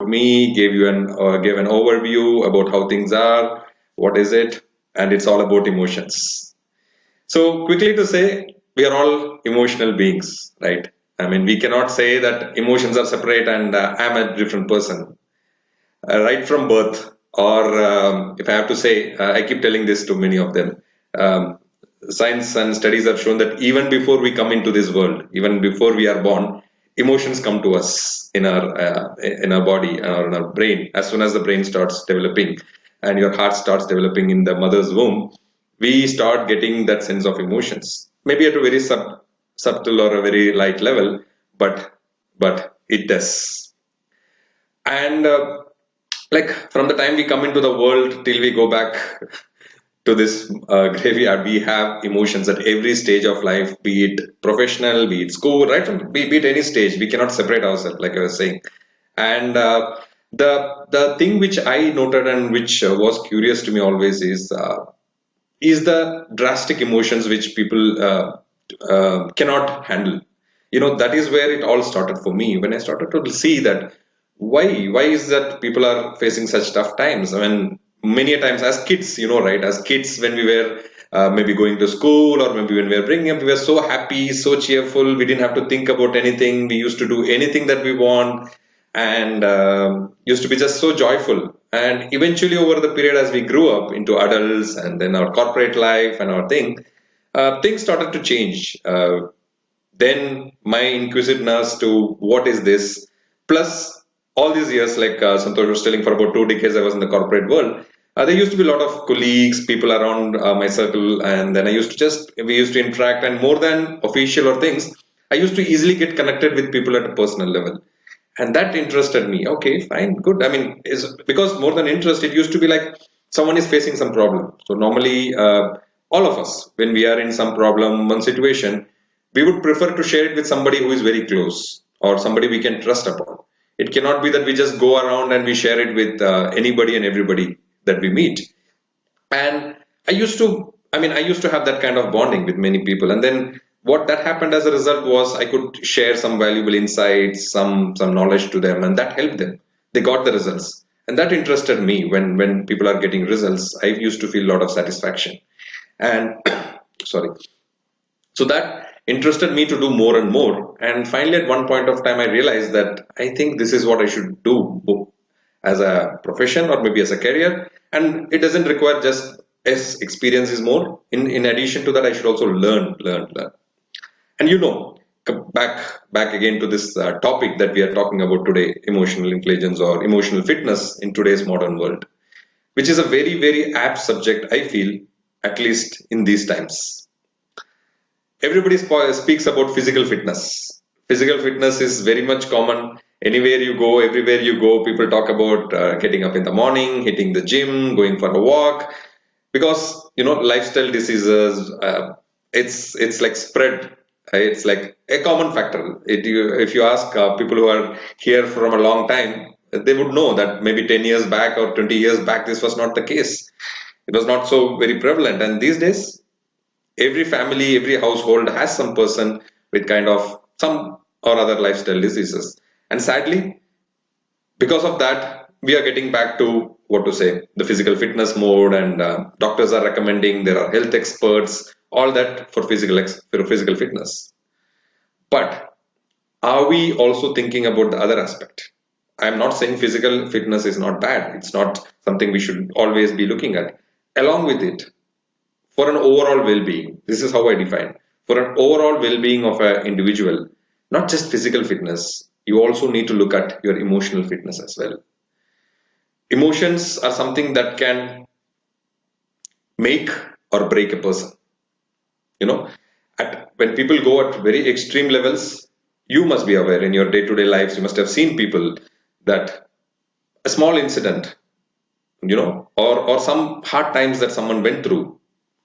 me, gave an overview about how things are, what is it, and it's all about emotions. So quickly to say, we are all emotional beings, right? I mean, we cannot say that emotions are separate and I'm a different person right from birth. Or if I have to say, I keep telling this to many of them. Um, Science and studies have shown that even before we come into this world, even before we are born, emotions come to us in our body or in our brain. As soon as the brain starts developing and your heart starts developing in the mother's womb, we start getting that sense of emotions. Maybe at a very subtle or a very light level, but it does. And like from the time we come into the world till we go back to this graveyard, we have emotions at every stage of life, be it professional, be it school, right from be it any stage. We cannot separate ourselves, like I was saying. And the thing which I noted and which was curious to me always is the drastic emotions which people cannot handle. That is where it all started for me when I started to see that why is that people are facing such tough times. I mean, many a times as kids, right, as kids when we were maybe going to school or maybe when we were bringing up, we were so happy, so cheerful, we didn't have to think about anything, we used to do anything that we want, and used to be just so joyful. And eventually, over the period as we grew up into adults and then our corporate life and our things started to change. Then my inquisitiveness to what is this, plus all these years, like Santosh was telling, for about 2 decades, I was in the corporate world. There used to be a lot of colleagues, people around my circle, and then we used to interact, and more than official or things, I used to easily get connected with people at a personal level, and that interested me. Okay, fine, good. I mean, is because more than interest, it used to be like someone is facing some problem. So normally, all of us, when we are in some problem, one situation, we would prefer to share it with somebody who is very close or somebody we can trust upon. It cannot be that we just go around and we share it with anybody and everybody that we meet. And I used to have that kind of bonding with many people. And then what that happened as a result was I could share some valuable insights, some knowledge to them, and that helped them. They got the results. And that interested me. When people are getting results, I used to feel a lot of satisfaction. And sorry. So that interested me to do more and more. And finally, at one point of time, I realized that I think this is what I should do as a profession or maybe as a career. And it doesn't require just as experience is more. In addition to that, I should also learn. And back again to this topic that we are talking about today, emotional intelligence or emotional fitness in today's modern world, which is a very, very apt subject, I feel, at least in these times. Everybody speaks about physical fitness. Physical fitness is very much common. Anywhere you go, everywhere you go, people talk about getting up in the morning, hitting the gym, going for a walk, because lifestyle diseases. It's like spread. It's like a common factor. If you ask people who are here from a long time, they would know that maybe 10 years back or 20 years back, this was not the case. It was not so very prevalent. And these days, every family, every household has some person with kind of some or other lifestyle diseases. And sadly, because of that, we are getting back to what to say, the physical fitness mode, and doctors are recommending, there are health experts, all that for physical fitness. But are we also thinking about the other aspect? I'm not saying physical fitness is not bad. It's not something we should always be looking at. Along with it, for an overall well-being, this is how I define, for an overall well-being of an individual, not just physical fitness, you also need to look at your emotional fitness as well. Emotions are something that can make or break a person. you know when people go at very extreme levels, you must be aware in your day-to-day lives, you must have seen people that a small incident, or some hard times that someone went through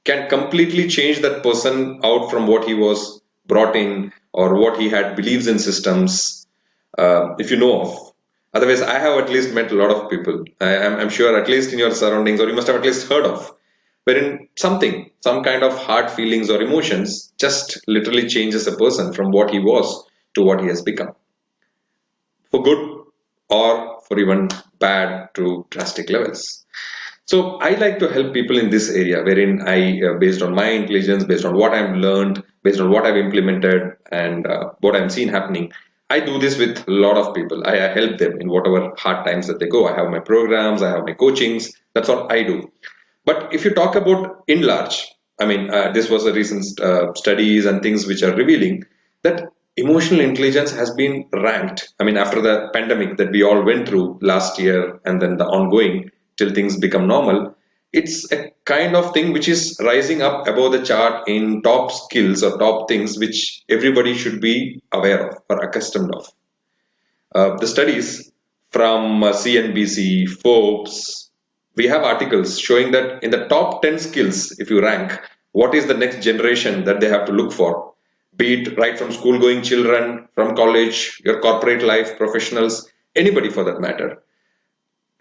can completely change that person out from what he was brought in or what he had beliefs in systems, if you know of. Otherwise, I have at least met a lot of people. I'm sure at least in your surroundings, or you must have at least heard of, wherein some kind of hard feelings or emotions just literally changes a person from what he was to what he has become, for good or or even bad to drastic levels. So I like to help people in this area wherein based on my intelligence, based on what I've learned, based on what I've implemented and what I'm seeing happening, I do this with a lot of people. I help them in whatever hard times that they go. I have my programs, I have my coachings. That's what I do. But if you talk about in large, I mean, this was a recent studies and things which are revealing that emotional intelligence has been ranked. I mean, after the pandemic that we all went through last year and then the ongoing till things become normal, it's a kind of thing which is rising up above the chart in top skills or top things which everybody should be aware of or accustomed of. The studies from CNBC, Forbes, we have articles showing that in the top 10 skills, if you rank, what is the next generation that they have to look for? Be it right from school going children, from college, your corporate life, professionals, anybody for that matter.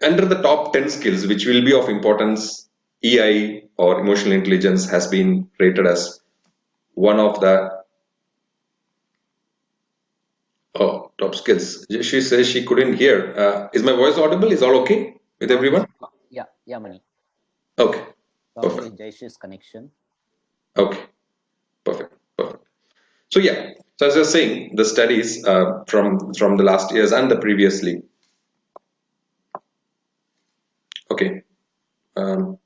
Under the top 10 skills, which will be of importance, EI or emotional intelligence has been rated as one of the top skills. She says she couldn't hear. Is my voice audible? Is all okay with everyone? Yeah, yeah, Mani. Okay, Probably perfect. Jaish's connection. Okay, perfect, perfect. So yeah, so as I was saying, the studies from the last years and the previously. Okay, um,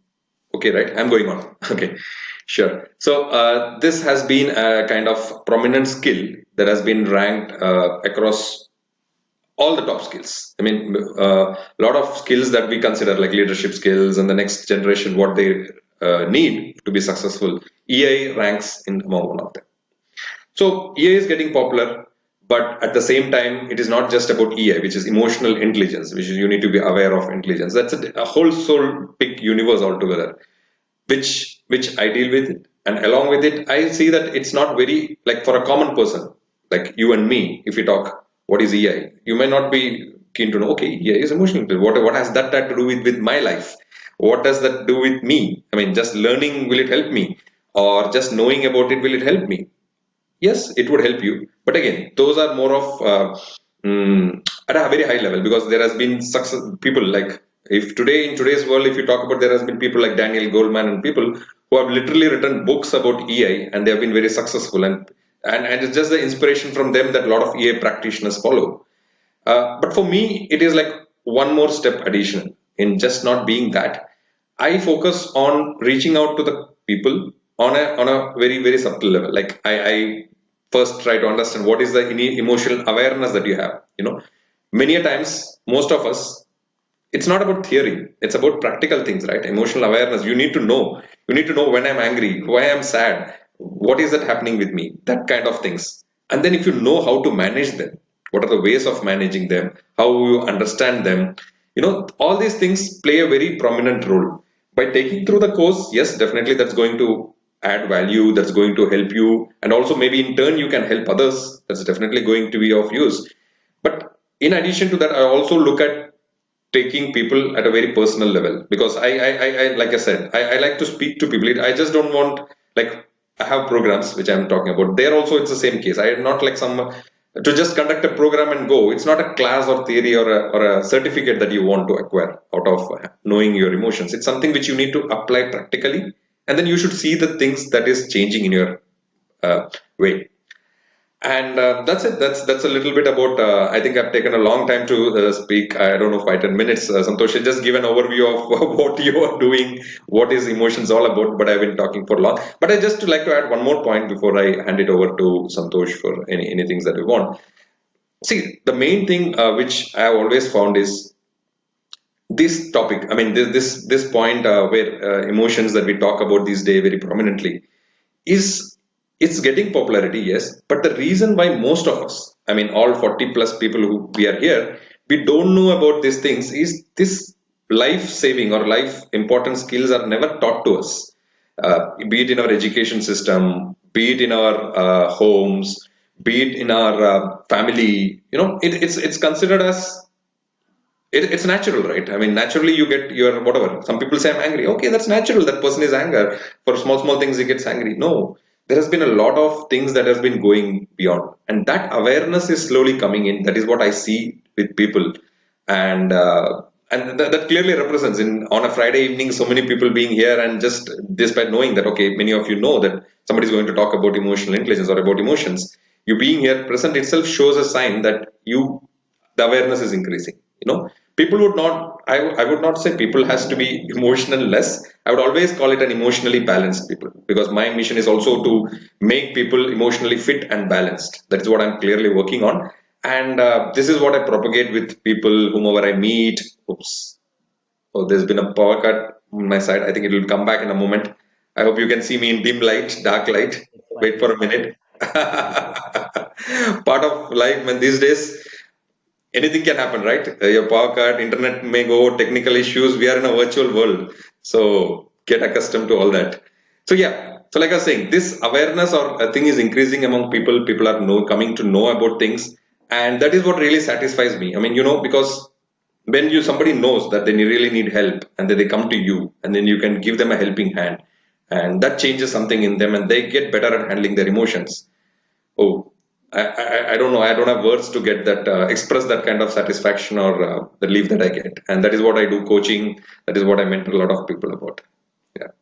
okay, right. I'm going on. Okay, sure. So this has been a kind of prominent skill that has been ranked across all the top skills. I mean, a lot of skills that we consider like leadership skills and the next generation, what they need to be successful. EI ranks in among one of them. So EI is getting popular, but at the same time, it is not just about EI, which is emotional intelligence, which is you need to be aware of intelligence. That's a whole soul big universe altogether which I deal with. And along with it, I see that it's not very like for a common person like you and me. If you talk, what is EI? You may not be keen to know. Okay, EI is emotional. What has that to do with my life? What does that do with me? I mean, just learning will it help me, or just knowing about it will it help me? Yes, it would help you. But again, those are more of at a very high level because there has been success people like if today in today's world, if you talk about there has been people like Daniel Goleman and people who have literally written books about EI and they have been very successful and it's just the inspiration from them that a lot of EI practitioners follow. But for me, it is like one more step addition in just not being that. I focus on reaching out to the people on a very subtle level. Like I first try to understand what is the emotional awareness that you have. You know, many a times, most of us, it's not about theory. It's about practical things, right? Emotional awareness. You need to know. You need to know when I'm angry, why I'm sad, what is that happening with me, that kind of things. And then if you know how to manage them, what are the ways of managing them, how you understand them, you know, all these things play a very prominent role. By taking through the course, yes, definitely that's going to add value, that's going to help you, and also maybe in turn you can help others. That's definitely going to be of use. But in addition to that, I also look at taking people at a very personal level because I like I said, I like to speak to people. I just don't want like I have programs which I'm talking about. There also it's the same case. I am not like some to just conduct a program and go. It's not a class or theory or a certificate that you want to acquire out of knowing your emotions. It's something which you need to apply practically, and then you should see the things that is changing in your way. And that's it. That's a little bit about. I think I've taken a long time to speak. I don't know, 5-10 minutes. Santosh, just give an overview of what you are doing, what is emotions all about. But I've been talking for long. But I just like to add one more point before I hand it over to Santosh for any things that we want. See, the main thing which I have always found is this topic. I mean, this point where emotions that we talk about these days very prominently is it's getting popularity, yes, but the reason why most of us, I mean all 40 plus people who we are here, we don't know about these things is this life saving or life important skills are never taught to us, be it in our education system, be it in our homes, be it in our family. You know, it's considered as it's natural, right? I mean, naturally you get your whatever. Some people say I'm angry. Okay, that's natural. That person is anger. For small things he gets angry. No, there has been a lot of things that has been going beyond, and that awareness is slowly coming in. That is what I see with people. And that clearly represents in on a Friday evening so many people being here, and just despite knowing that okay, many of you know that somebody is going to talk about emotional intelligence or about emotions, you being here present itself shows a sign that you the awareness is increasing. People would not, I would not say people has to be emotional less. I would always call it an emotionally balanced people, because my mission is also to make people emotionally fit and balanced. That is what I'm clearly working on. And this is what I propagate with people whomever I meet. Oops. Oh, there's been a power cut on my side. I think it will come back in a moment. I hope you can see me in dim light, dark light. It's fine. Wait for It's a fine. minute. It's fine. Part of life, man, these days anything can happen, right? Your power cut, internet may go, technical issues. We are in a virtual world, so get accustomed to all that. So yeah, so like I was saying, this awareness or a thing is increasing among people. People are coming to know about things, and that is what really satisfies me. I mean, because when you somebody knows that they really need help, and then they come to you, and then you can give them a helping hand, and that changes something in them, and they get better at handling their emotions. Oh, I don't know. I don't have words to get that, express that kind of satisfaction or the relief that I get. And that is what I do coaching. That is what I mentor a lot of people about. Yeah.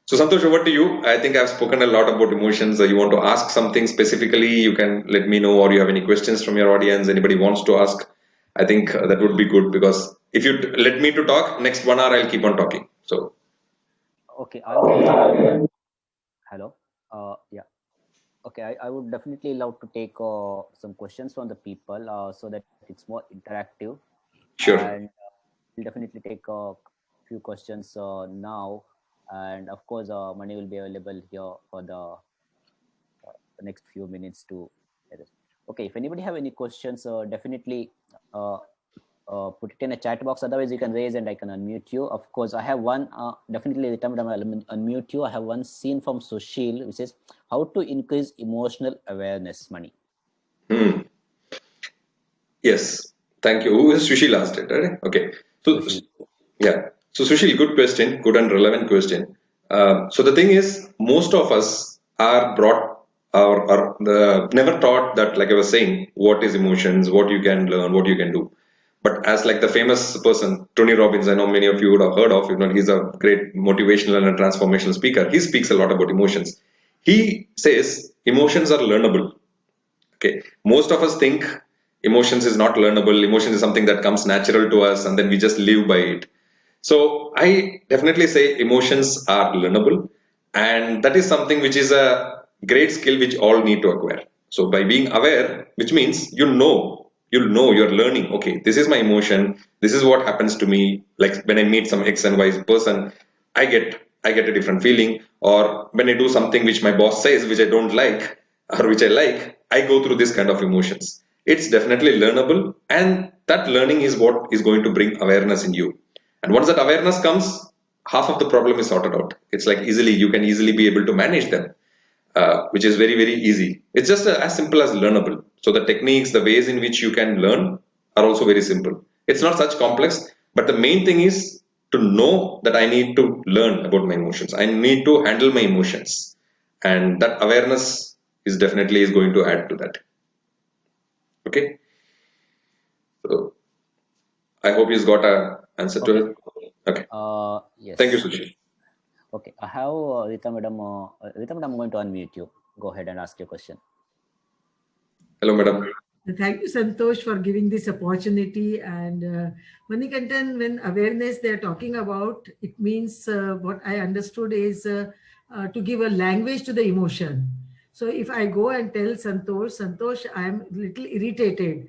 So Santosh, over to you. I think I've spoken a lot about emotions. You want to ask something specifically, you can let me know, or you have any questions from your audience, anybody wants to ask. I think that would be good, because if you let me to talk, next 1 hour I'll keep on talking. So, Okay, I would. Hello. Yeah. Okay, I would definitely love to take some questions from the people so that it's more interactive, sure. and we'll definitely take a few questions now, and of course, money will be available here for the next few minutes to. Okay, if anybody have any questions, definitely uh, put it in a chat box. Otherwise, you can raise and I can unmute you. Of course, I have one. Definitely, the time I will unmute you. I have one scene from Sushil, which is how to increase emotional awareness. Money. Hmm. Yes. Thank you. Who is Sushil asked it, right? Okay. So, Sushil. yeah. So, Sushil, good question, good and relevant question. So the thing is, most of us are brought or never taught that, like I was saying, what is emotions, what you can learn, what you can do. But as like the famous person, Tony Robbins, I know many of you would have heard of. He's a great motivational and a transformational speaker. He speaks a lot about emotions. He says emotions are learnable. Okay. Most of us think emotions is not learnable. Emotions is something that comes natural to us and then we just live by it. So I definitely say emotions are learnable, and that is something which is a great skill which all need to acquire. So by being aware, which means you're learning, okay, this is my emotion, this is what happens to me. Like when I meet some X and Y person, I get a different feeling, or when I do something which my boss says which I don't like or which I like, I go through this kind of emotions. It's definitely learnable, and that learning is what is going to bring awareness in you. And once that awareness comes, half of the problem is sorted out. It's like you can easily be able to manage them, which is very, very easy. It's just as simple as learnable. So the techniques, the ways in which you can learn are also very simple. It's not such complex, but the main thing is to know that I need to learn about my emotions. I need to handle my emotions. And that awareness is definitely is going to add to that. Okay. So I hope you've got a answer to Okay. it. Okay. Thank you, Yes. Sushi. Okay. I have Rita Madam. Rita Madam, I'm going to unmute you. Go ahead and ask your question. Hello, madam. Thank you, Santosh, for giving this opportunity. And Manikantan, when awareness they're talking about, it means what I understood is to give a language to the emotion. So if I go and tell Santosh, I am little irritated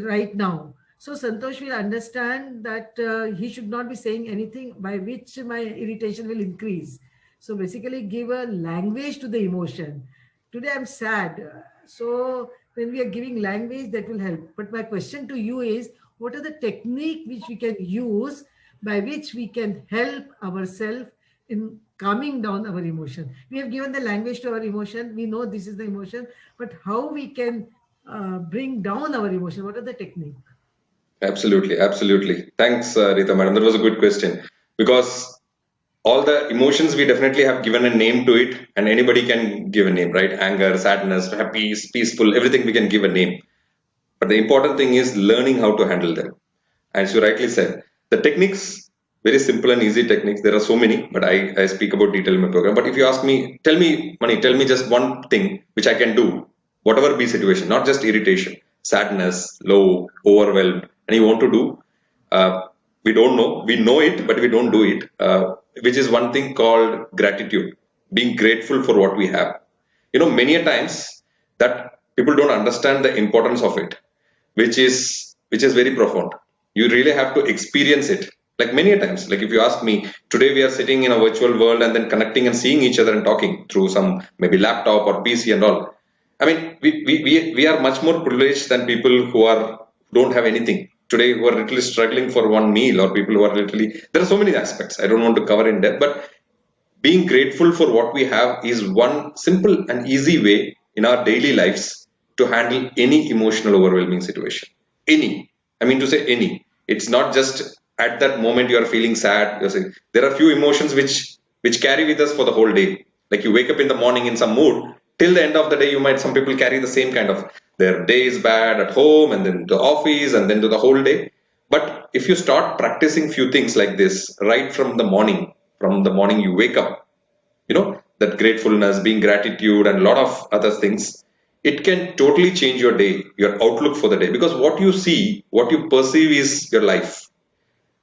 right now. So Santosh will understand that he should not be saying anything by which my irritation will increase. So basically, give a language to the emotion. Today I'm sad. So when we are giving language, that will help. But my question to you is, what are the technique which we can use by which we can help ourselves in calming down our emotion? We have given the language to our emotion. We know this is the emotion, but how we can bring down our emotion? What are the technique? Absolutely, absolutely. Thanks, Rita madam. That was a good question, because all the emotions we definitely have given a name to it, and anybody can give a name, right? Anger, sadness, happy, peaceful, everything we can give a name. But the important thing is learning how to handle them. As you rightly said, the techniques, very simple and easy techniques. There are so many, but I speak about detail in my program. But if you ask me, tell me, Mani, tell me just one thing which I can do, whatever be situation, not just irritation, sadness, low, overwhelmed, and you want to do. Uh, we don't know. We know it, but we don't do it. Which is one thing called gratitude, being grateful for what we have. Many a times that people don't understand the importance of it, which is very profound. You really have to experience it, like many a times. Like if you ask me, today we are sitting in a virtual world and then connecting and seeing each other and talking through some maybe laptop or PC and all. I mean, we are much more privileged than people who don't have anything today, who are literally struggling for one meal, or people who are literally, there are so many aspects I don't want to cover in depth, but being grateful for what we have is one simple and easy way in our daily lives to handle any emotional overwhelming situation. Any. I mean to say any. It's not just at that moment you are feeling sad. You're saying, there are few emotions which carry with us for the whole day. Like you wake up in the morning in some mood, till the end of the day you might, some people carry the same kind of, their day is bad at home and then to office and then to the whole day. But if you start practicing few things like this right from the morning you wake up, that gratefulness, being gratitude, and a lot of other things, it can totally change your day, your outlook for the day. Because what you see, what you perceive is your life.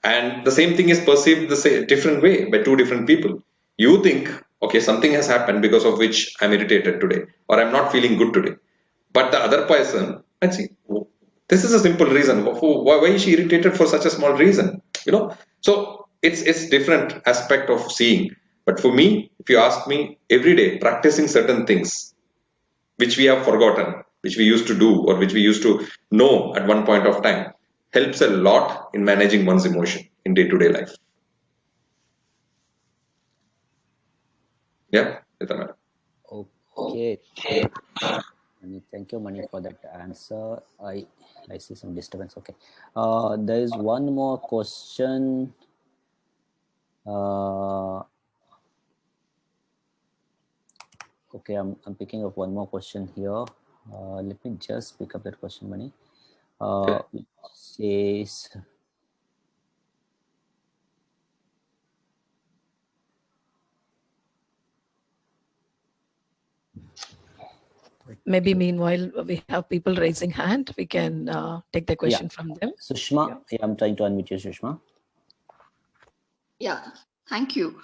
And the same thing is perceived the same different way by two different people. You think, okay, something has happened because of which I'm irritated today, or I'm not feeling good today. But the other person, let's see, this is a simple reason. Why is she irritated for such a small reason? So it's different aspect of seeing. But for me, if you ask me, every day practicing certain things which we have forgotten, which we used to do, or which we used to know at one point of time, helps a lot in managing one's emotion in day-to-day life. Yeah, Rita madam. Okay. Thank you, Mani, for that answer. I see some disturbance. Okay. There is one more question. Okay, I'm picking up one more question here. Let me just pick up that question, Mani. It says, maybe meanwhile we have people raising hand. We can take the question from them. Sushma, I'm trying to unmute you, Sushma. Yeah, thank you.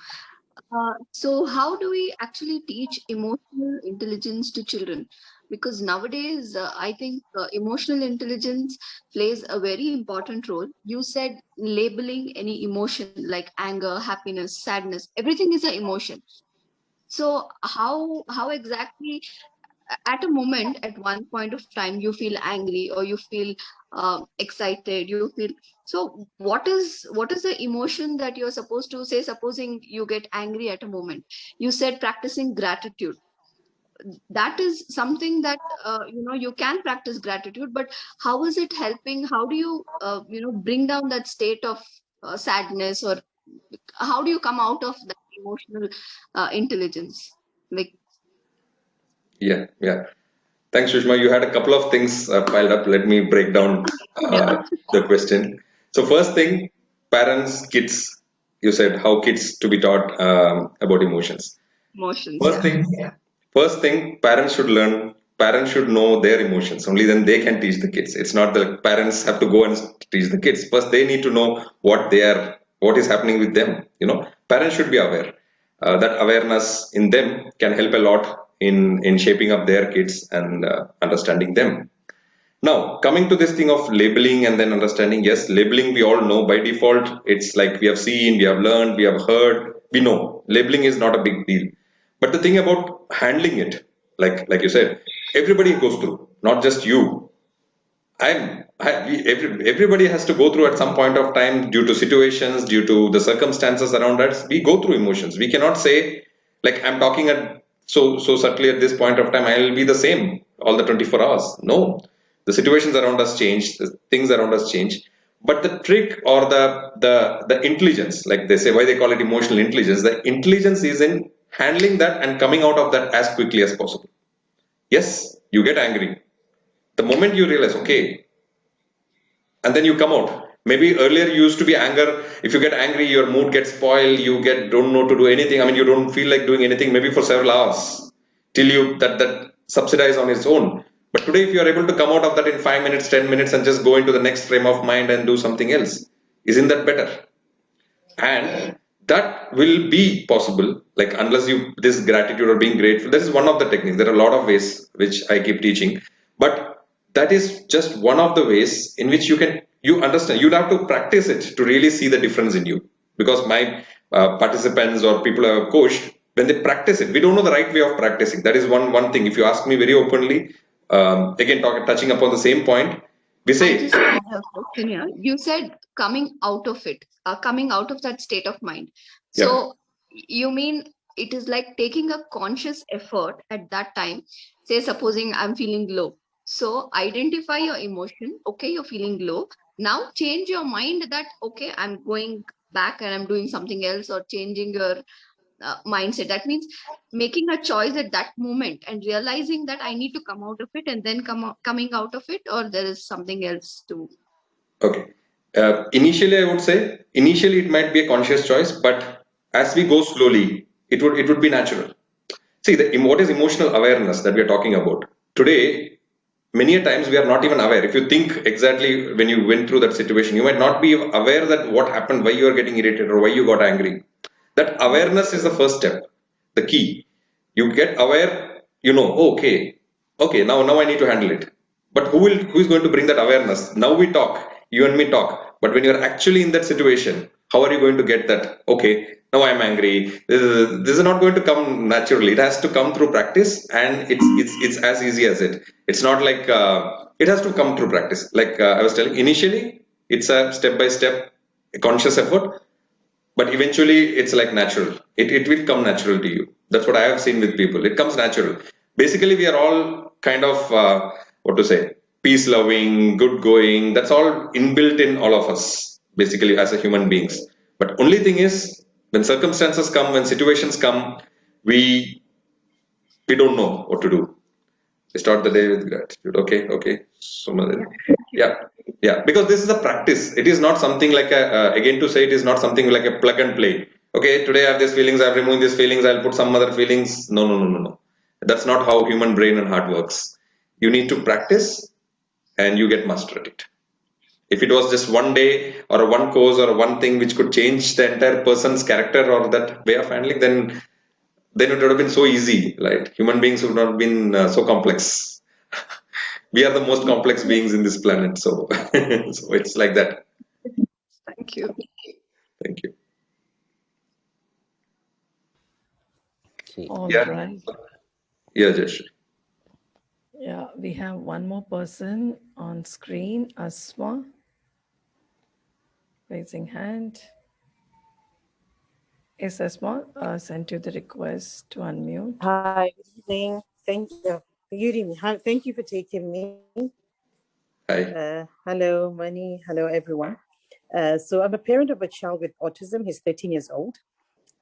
So how do we actually teach emotional intelligence to children? Because nowadays, I think emotional intelligence plays a very important role. You said labeling any emotion like anger, happiness, sadness, everything is an emotion. So how exactly at a moment, at one point of time, you feel angry or you feel excited, you feel, so what is the emotion that you're supposed to say? Supposing you get angry at a moment, you said practicing gratitude, that is something that you can practice gratitude, but how is it helping? How do you bring down that state of sadness, or how do you come out of that emotional intelligence, like? Yeah. Thanks, Sushma. You had a couple of things piled up. Let me break down Yeah. the question. So first thing, parents, kids. You said how kids to be taught about emotions. Emotions, First yeah. thing, first thing, parents should learn. Parents should know their emotions. Only then they can teach the kids. It's not the parents have to go and teach the kids. First, they need to know what is happening with them. Parents should be aware. That awareness in them can help a lot in shaping up their kids and understanding them. Now, coming to this thing of labeling and then understanding, yes, labeling we all know by default. It's like we have seen, we have learned, we have heard, we know. Labeling is not a big deal. But the thing about handling it, like you said, everybody goes through, not just you. Everybody has to go through at some point of time due to situations, due to the circumstances around us. We go through emotions. We cannot say, like I'm talking at so subtly at this point of time, I'll be the same all the 24 hours. No, the situations around us change, the things around us change. But the trick or the intelligence, like they say, why they call it emotional intelligence, the intelligence is in handling that and coming out of that as quickly as possible. Yes, you get angry. The moment you realize, okay, and then you come out, Maybe earlier you used to be anger. If you get angry, your mood gets spoiled. You get don't know to do anything. I mean, you don't feel like doing anything. Maybe for several hours till you that subsidize on its own. But today, if you are able to come out of that in 5 minutes, 10 minutes, and just go into the next frame of mind and do something else, isn't that better? And that will be possible, like unless you this gratitude or being grateful. That is one of the techniques. There are a lot of ways which I keep teaching, but that is just one of the ways in which you understand. You'll have to practice it to really see the difference in you. Because my participants or people I have coached, when they practice it, we don't know the right way of practicing. That is one thing. If you ask me very openly, again touching upon the same point, we I say, just had a question here. You said coming out of it, coming out of that state of mind. yeah, So you mean it is like taking a conscious effort at that time. Say, supposing I'm feeling low. So identify your emotion. Okay, you're feeling low. Now change your mind that, okay, I'm going back and I'm doing something else, or changing your mindset. That means making a choice at that moment and realizing that I need to come out of it, and then coming out of it, or there is something else to. okay. Initially, I would say initially it might be a conscious choice, but as we go slowly, it would be natural. See, what is emotional awareness that we are talking about today? Many a times we are not even aware. If you think exactly when you went through that situation, you might not be aware that what happened, why you are getting irritated, or why you got angry. That awareness is the first step, the key. You get aware, you know, oh, okay, now I need to handle it. But who is going to bring that awareness? Now we talk, you and me talk. But when you're actually in that situation, how are you going to get that? Okay, now I'm angry. This is not going to come naturally. It has to come through practice, and it's as easy as it. It's not like it has to come through practice. Like I was telling, initially it's a step by step conscious effort, but eventually it's like natural. It will come natural to you. That's what I have seen with people. It comes natural. Basically, we are all kind of what to say, peace loving, good going. That's all inbuilt in all of us, basically, as a human beings. But only thing is, when circumstances come, when situations come, we we don't know what to do. Start the day with gratitude. Okay. So, yeah, yeah. Because this is a practice. It is not something like again to say, it is not something like a plug and play. Okay, today I have these feelings. I've removed these feelings. I'll put some other feelings. No. That's not how human brain and heart works. You need to practice, and you get master at it. If it was just one day or one course or one thing which could change the entire person's character or that way of handling, then it would have been so easy, right? Human beings would not have been so complex. We are the most complex beings in this planet, so so it's like that. Thank you. Thank you. See, All Yeah, right. yeah, Jeshri. Yeah, we have one more person on screen, Asma, raising hand. Yes, Asma, sent you the request to unmute. Hi, good evening. Thank you. Good evening. Thank you for taking me. Hi. Hello, Mani. Hello, everyone. So I'm a parent of a child with autism. He's 13 years old.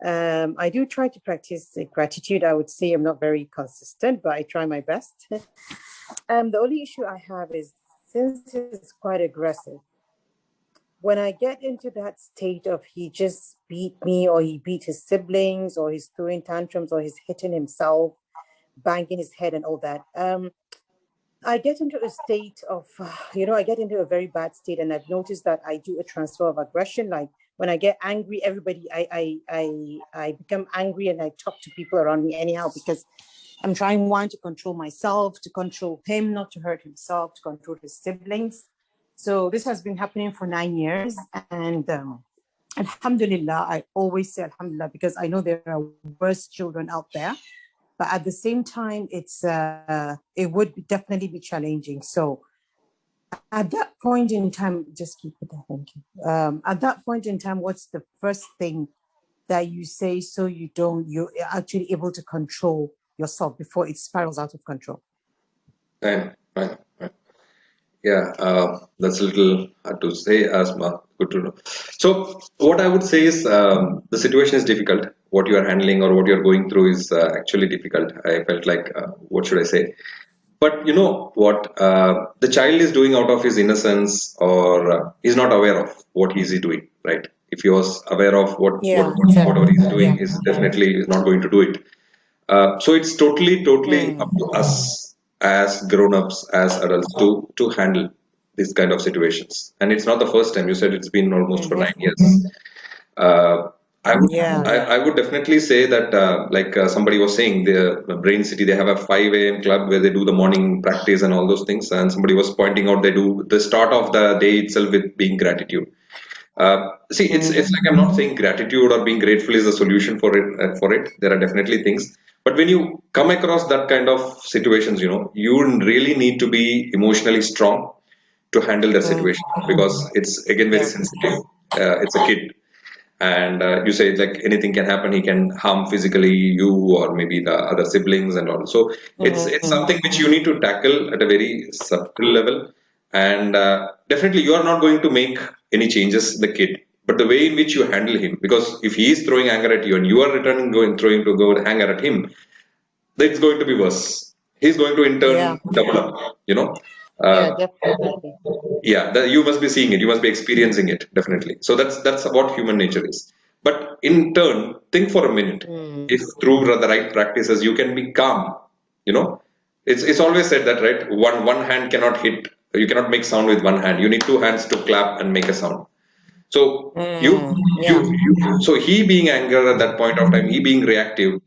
I do try to practice gratitude. I would say I'm not very consistent, but I try my best. The only issue I have is, since he's quite aggressive, when I get into that state of he just beat me, or he beat his siblings, or he's throwing tantrums, or he's hitting himself, banging his head and all that, I get into a state of, I get into a very bad state, and I've noticed that I do a transfer of aggression. Like when I get angry, everybody, I become angry, and I talk to people around me anyhow, because I'm trying, one, to control myself, to control him, not to hurt himself, to control his siblings. So this has been happening for 9 years, and alhamdulillah, I always say alhamdulillah, because I know there are worse children out there. But at the same time, it would definitely be challenging. So at that point in time, just keep it there, thank you. At that point in time, what's the first thing that you say so you're actually able to control yourself before it spirals out of control? Fine. Yeah, that's a little hard to say, Asma. Good to know. So, what I would say is the situation is difficult. What you are handling or what you are going through is actually difficult. I felt like, what should I say? But you know what? The child is doing out of his innocence, or he's not aware of what he's doing, right? If he was aware of Yeah, exactly. whatever he's doing, Yeah. is definitely not going to do it. So it's totally up to us as grown-ups, as adults, to handle these kind of situations. And it's not the first time. You said it's been almost for 9 years. Uh, I would Yeah. I would definitely say that like somebody was saying, the Brain City, they have a 5 a.m. club where they do the morning practice and all those things. And somebody was pointing out they do the start of the day itself with being gratitude. See, it's like I'm not saying gratitude or being grateful is the solution for it. There are definitely things, but when you come across that kind of situations, you really need to be emotionally strong to handle that situation, because it's again very Yeah. sensitive. It's a kid, and you say like anything can happen. He can harm physically you, or maybe the other siblings and all. So it's something which you need to tackle at a very subtle level. And definitely you are not going to make any changes in the kid, but the way in which you handle him, because if he is throwing anger at you and you are returning going throwing to go anger at him, it's going to be worse. He's going to in Yeah. turn double up, Yeah, uh, definitely. yeah, you must be seeing it, you must be experiencing it, definitely. So that's what human nature is. But in turn, think for a minute. If through the right practices you can be calm, you know it's always said that, right? One hand cannot hit, you cannot make sound with one hand, you need two hands to clap and make a sound. So Yeah. so he being anger at that point of time, he being reactive,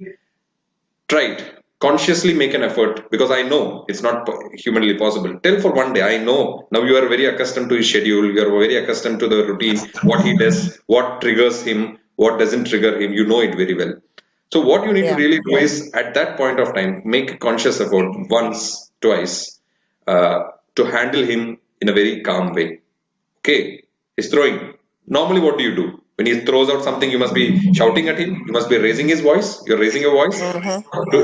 try it. Consciously make an effort, because I know it's not humanly possible. Tell for one day, I know now you are very accustomed to his schedule, you are very accustomed to the routine, what he does, what triggers him, what doesn't trigger him, you know it very well. So what you need to Yeah. really do is at that point of time, make a conscious effort once, twice, to handle him in a very calm way. Okay, he's throwing. Normally, what do you do? When he throws out something, you must be shouting at him. You must be raising his voice. You're raising your voice.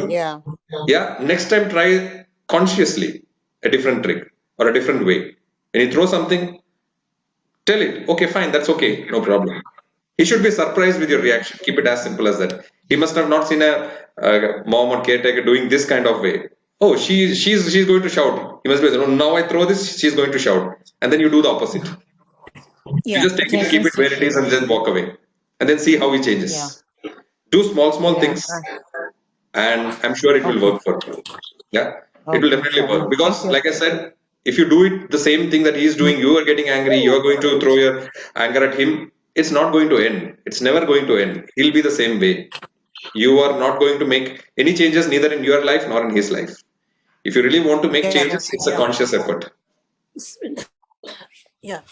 Yeah. Yeah, next time try consciously a different trick or a different way. When he throws something, tell it. Okay, fine, that's okay, no problem. He should be surprised with your reaction. Keep it as simple as that. He must have not seen a mom or caretaker doing this kind of way. Oh, she's going to shout. He must be, no, now I throw this, she's going to shout. And then you do the opposite. You Yeah. just take it, keep it where it is, and then walk away. And then see how he Yeah. changes. Do small Yeah. things, and I'm sure it will Okay. work for you. Yeah, it will Okay. definitely Sure. work. Thank Because, you. like I said, if you do it the same thing that he's doing, you are getting angry, you are going to throw your anger at him, it's not going to end. It's never going to end. He'll be the same way. You are not going to make any changes, neither in your life nor in his life. If you really want to make Yeah, changes, that's it's a conscious effort. yeah.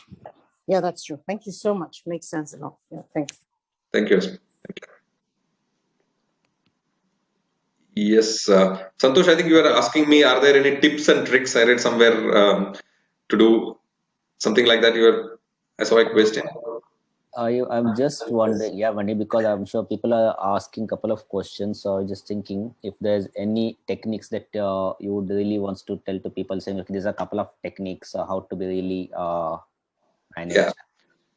Yeah, that's true. Thank you so much. Makes sense a lot. Yeah, thanks. Thank you. Thank you. Yes, Santosh, I think you were asking me, are there any tips and tricks I read somewhere to do something like that? I saw a question. I'm just wondering, yeah, Mani, because I'm sure people are asking a couple of questions. So just thinking if there's any techniques that you would really wants to tell to people, saying, okay, there's a couple of techniques how to be really Yeah. managed.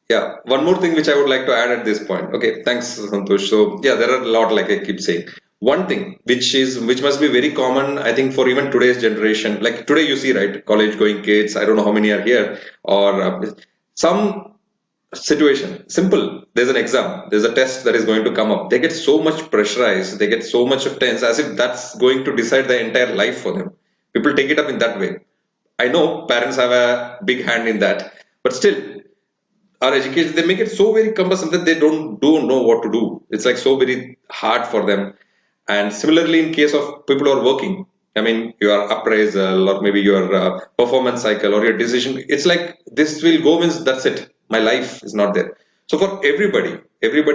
Yeah. One more thing which I would like to add at this point. Okay. Thanks, Santosh. So yeah, there are a lot, like I keep saying. One thing which must be very common, I think, for even today's generation. Like today, you see, right, college going kids. I don't know how many are here, or some situation simple, there's an exam, there's a test that is going to come up, they get so much pressurized, they get so much of tense, as if that's going to decide their entire life for them. People take it up in that way. I know parents have a big hand in that, but still our education, they make it so very cumbersome that they don't know what to do. It's like so very hard for them. And similarly, in case of people who are working, I mean, your appraisal or maybe your performance cycle or your decision, it's like this will go, means that's it, my life is not there. So for everybody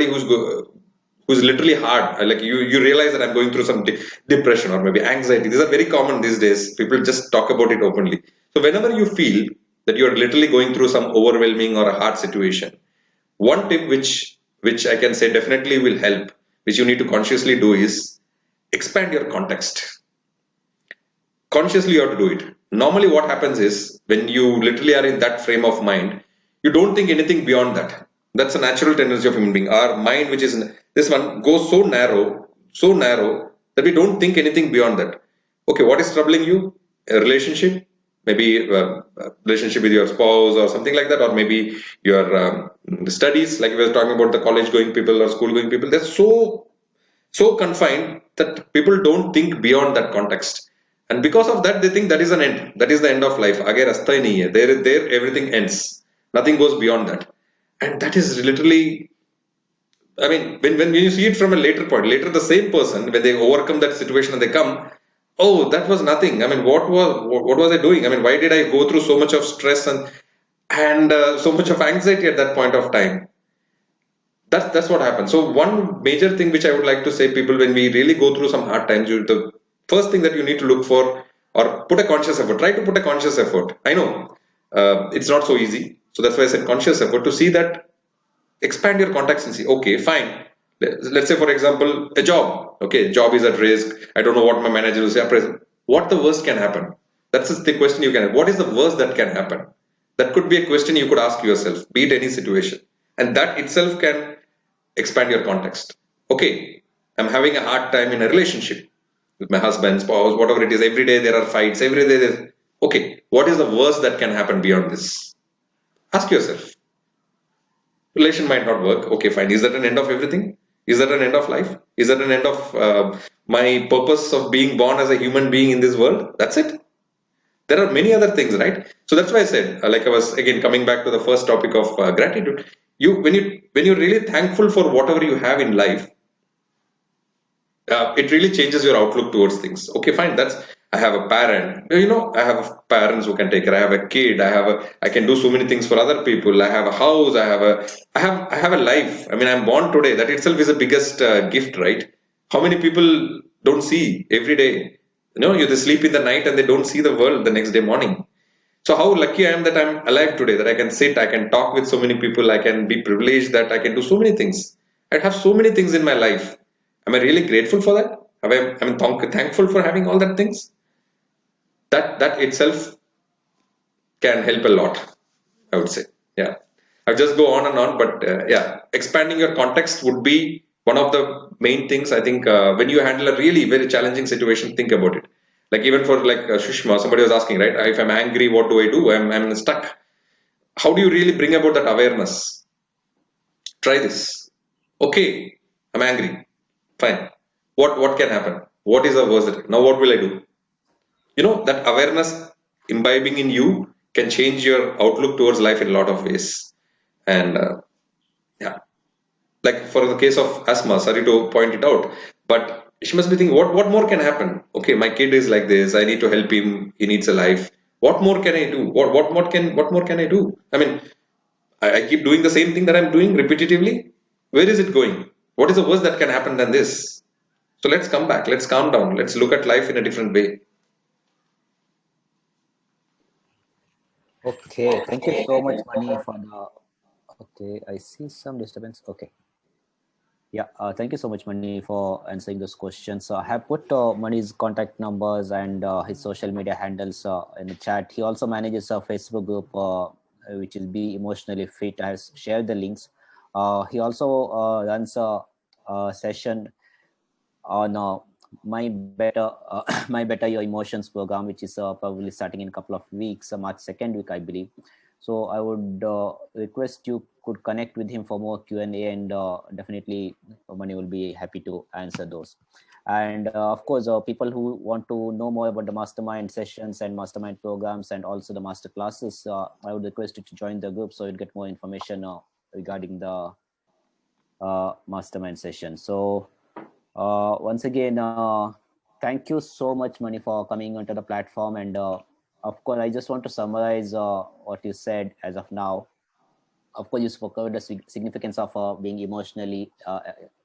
who's literally hard, like you realize that I'm going through some depression or maybe anxiety, these are very common these days, people just talk about it openly. So whenever you feel that you're literally going through some overwhelming or a hard situation, one tip which I can say definitely will help, which you need to consciously do, is expand your context. Consciously you have to do it. Normally what happens is, when you literally are in that frame of mind, you don't think anything beyond that. That's a natural tendency of human being. Our mind, which is this one, goes so narrow that we don't think anything beyond that. Okay, what is troubling you? a relationship, maybe relationship with your spouse or something like that, or maybe your studies, like we were talking about the college going people or school going people. They're so confined that people don't think beyond that context, and because of that they think that is an end, that is the end of life. Agar rasta hi nahi hai. There everything ends, nothing goes beyond that. And that is literally, I mean, when you see it from a later point, later the same person, when they overcome that situation and they come, oh, that was nothing. I mean, what was I doing? I mean, why did I go through so much of stress and so much of anxiety at that point of time? That's what happens. So one major thing which I would like to say, people, when we really go through some hard times, the first thing that you need to look for, or put a conscious effort. Try to put a conscious effort. I know it's not so easy, so that's why I said conscious effort, to see that, expand your contacts and see, okay, fine. Let's say, for example, a job. Okay, job is at risk. I don't know what my manager will say. What the worst can happen? That's the question you can have. What is the worst that can happen? That could be a question you could ask yourself, be it any situation. And that itself can expand your context. Okay, I'm having a hard time in a relationship with my husband, spouse, whatever it is. Every day there are fights. Every day there's, okay, what is the worst that can happen beyond this? Ask yourself. Relation might not work. Okay, fine. Is that an end of everything? Is that an end of life? Is that an end of my purpose of being born as a human being in this world? That's it. There are many other things, right? So that's why I said, like I was again coming back to the first topic of gratitude. When you're really thankful for whatever you have in life, it really changes your outlook towards things. Okay, fine. I have a parent. I have parents who can take care. I have a kid. I can do so many things for other people. I have a house. I have a life. I mean, I'm born today. That itself is the biggest gift, right? How many people don't see every day? They sleep in the night and they don't see the world the next day morning. So how lucky I am that I'm alive today, that I can sit, I can talk with so many people, I can be privileged that I can do so many things. I have so many things in my life. Am I really grateful for that? Thankful for having all that things? That itself can help a lot, I would say. Yeah. I'll just go on and on, but yeah, expanding your context would be one of the main things. I think when you handle a really very challenging situation, think about it. Like even for like Shushma, somebody was asking, right? If I'm angry, what do I do? I'm stuck. How do you really bring about that awareness? Try this. Okay, I'm angry. Fine. What can happen? What is the worst? Now what will I do? That awareness imbibing in you can change your outlook towards life in a lot of ways. And yeah, like for the case of asthma, sorry to point it out, but she must be thinking, what more can happen? Okay, my kid is like this. I need to help him. He needs a life. What more can I do? What more can I do? I mean, I keep doing the same thing that I'm doing repetitively. Where is it going? What is the worst that can happen than this? So let's come back. Let's calm down. Let's look at life in a different way. Okay, thank you so much, Mani, for the. Okay, I see some disturbance. Okay. Yeah, thank you so much, Mani, for answering those questions. I have put Mani's contact numbers and his social media handles in the chat. He also manages a Facebook group, which is Be Emotionally Fit. I have shared the links. He also runs a session on my better my better your emotions program, which is probably starting in a couple of weeks, March 2nd week, I believe. So I would request you could connect with him for more Q&A, and definitely Mani will be happy to answer those. And of course, people who want to know more about the mastermind sessions and mastermind programs and also the master classes, I would request you to join the group so you'll get more information regarding the mastermind session. So once again, thank you so much, Mani, for coming onto the platform. And of course, I just want to summarize what you said as of now. Of course, you spoke about the significance of being emotionally,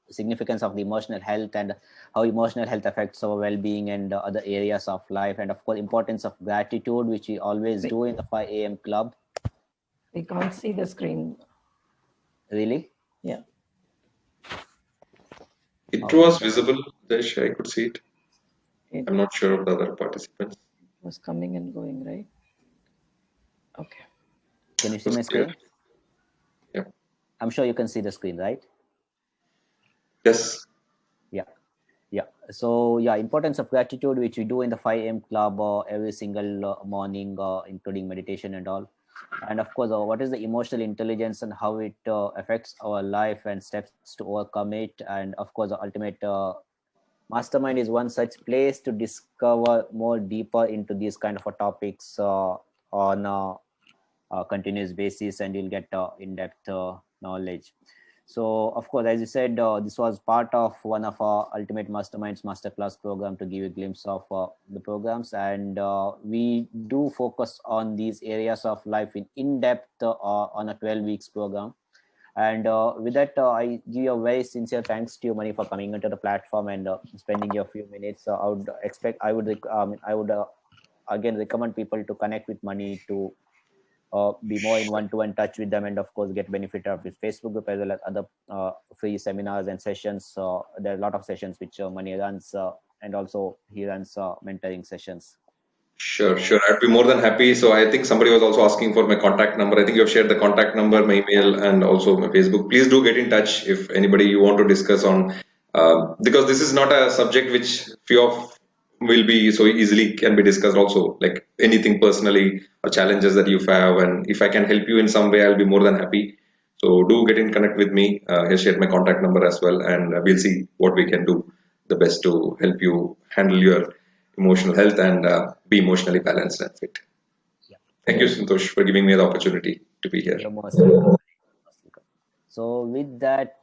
significance of the emotional health and how emotional health affects our well-being and other areas of life. And of course, importance of gratitude, which we always do in the 5 a.m. club. We can't see the screen. Really? Yeah. It was visible, Desh. I could see it. It I'm not sure of the other participants. was coming and going, right? Okay. Can you see my Clear. screen? Yeah. I'm sure you can see the screen, right? Yes. Yeah. Yeah. So yeah, importance of gratitude, which we do in the 5 a.m. club every single morning, including meditation and all. And of course, what is the emotional intelligence and how it affects our life and steps to overcome it. And of course, the ultimate mastermind is one such place to discover more deeper into these kind of topics on continuous basis, and you'll get in-depth knowledge. So of course, as you said, this was part of one of our ultimate masterminds masterclass program to give you a glimpse of the programs, and we do focus on these areas of life in-depth on a 12 weeks program. And with that, I give you a very sincere thanks to you, Mani, for coming into the platform and spending your few minutes. I would again recommend people to connect with Mani to be more in one-to-one touch with them, and of course get benefit of his Facebook group as well as other free seminars and sessions. There are a lot of sessions which Mani runs, and also he runs mentoring sessions. Sure, sure. I'd be more than happy. So I think somebody was also asking for my contact number. I think you've shared the contact number, my email, and also my Facebook. Please do get in touch if anybody you want to discuss on, because this is not a subject which few of will be so easily can be discussed also, like anything personally or challenges that you have. And if I can help you in some way, I'll be more than happy. So do get in connect with me. Here shared my contact number as well, and we'll see what we can do the best to help you handle your emotional health and be emotionally balanced and fit. Yeah. Thank you, Santosh, for giving me the opportunity to be here. You're most welcome. So with that,